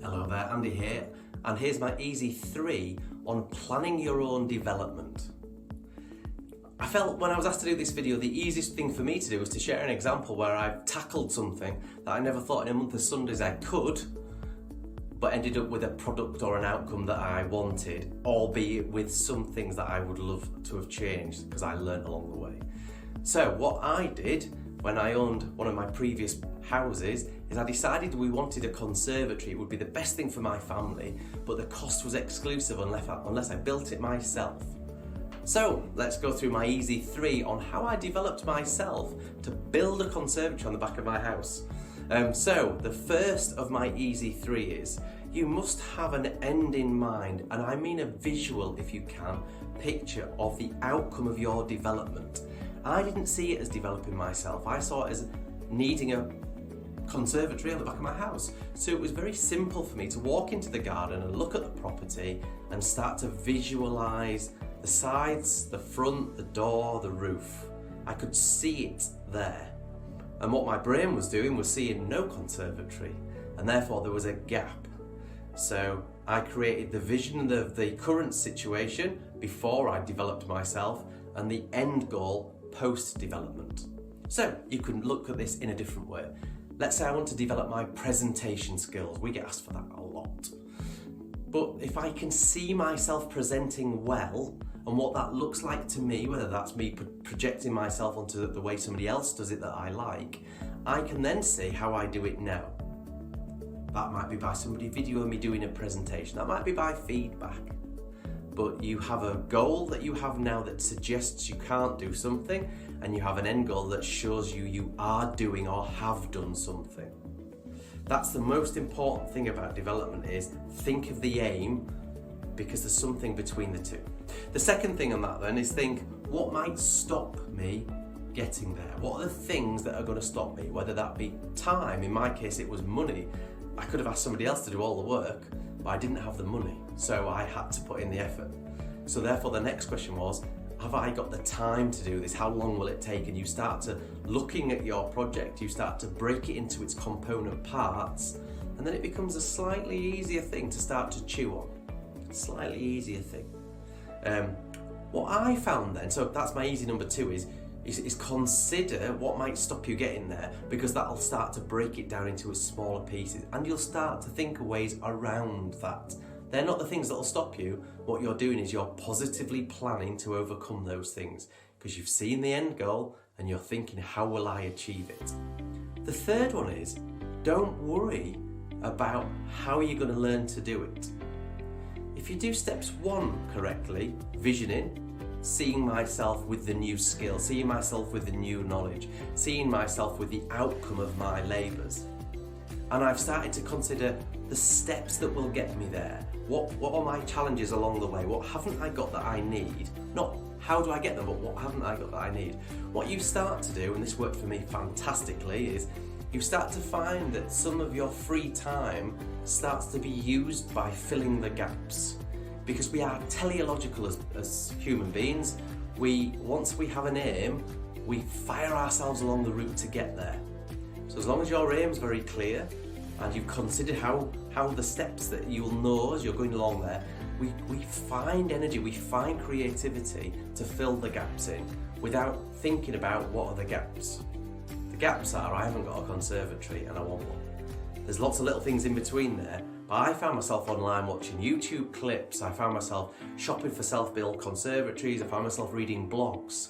Hello there, Andy here, and here's my easy 3 on planning your own development. I felt when I was asked to do this video, the easiest thing for me to do was to share an example where I've tackled something that I never thought in a month of Sundays I could, but ended up with a product or an outcome that I wanted, albeit with some things that I would love to have changed because I learnt along the way. So what I did when I owned one of my previous houses is I decided we wanted a conservatory. It would be the best thing for my family, but the cost was exclusive unless I built it myself. So let's go through my easy 3 on how I developed myself to build a conservatory on the back of my house. So the first of my easy 3 is you must have an end in mind, and I mean a visual, if you can, picture of the outcome of your development. I didn't see it as developing myself. I saw it as needing a conservatory on the back of my house. So it was very simple for me to walk into the garden and look at the property and start to visualise the sides, the front, the door, the roof. I could see it there. And what my brain was doing was seeing no conservatory, and therefore there was a gap. So I created the vision of the current situation before I developed myself and the end goal post-development. So you can look at this in a different way. Let's say I want to develop my presentation skills. We get asked for that a lot. But if I can see myself presenting well and what that looks like to me, whether that's me projecting myself onto the way somebody else does it that I like, I can then see how I do it now. That might be by somebody videoing me doing a presentation. That might be by feedback. But you have a goal that you have now that suggests you can't do something, and you have an end goal that shows you are doing or have done something. That's the most important thing about development, is think of the aim, because there's something between the two. The second thing on that then is think, what might stop me getting there? What are the things that are going to stop me? Whether that be time, in my case it was money. I could have asked somebody else to do all the work, but I didn't have the money, so I had to put in the effort. So therefore the next question was, have I got the time to do this? How long will it take? And you start to, looking at your project, you start to break it into its component parts, and then it becomes a slightly easier thing to start to chew on. Slightly easier thing. What I found then, so that's my easy number 2, is consider what might stop you getting there, because that'll start to break it down into its smaller pieces, and you'll start to think of ways around that. They're not the things that'll stop you. What you're doing is you're positively planning to overcome those things, because you've seen the end goal and you're thinking, how will I achieve it? The third one is, don't worry about how you're going to learn to do it. If you do steps 1 correctly, visioning, seeing myself with the new skill, seeing myself with the new knowledge, seeing myself with the outcome of my labours, and I've started to consider the steps that will get me there. What are my challenges along the way? What haven't I got that I need? Not how do I get them, but what haven't I got that I need? What you start to do, and this worked for me fantastically, is you start to find that some of your free time starts to be used by filling the gaps. Because we are teleological as human beings. Once we have an aim, we fire ourselves along the route to get there. So as long as your aim's very clear, and you've considered how the steps that you'll know as you're going along there, we find energy, we find creativity to fill the gaps in without thinking about what are the gaps. The gaps are, I haven't got a conservatory and I want one. There's lots of little things in between there, but I found myself online watching YouTube clips, I found myself shopping for self-built conservatories, I found myself reading blogs.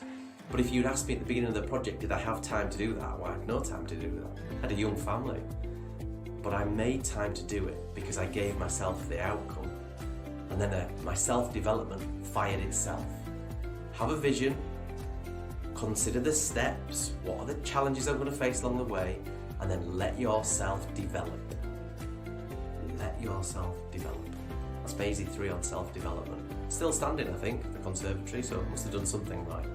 But if you'd asked me at the beginning of the project, did I have time to do that? Well, I had no time to do that. I had a young family. But I made time to do it because I gave myself the outcome. And then my self-development fired itself. Have a vision, consider the steps, what are the challenges I'm going to face along the way, and then let yourself develop. Let yourself develop. That's my easy 3 on self-development. Still standing, I think, the conservatory, so I must have done something right.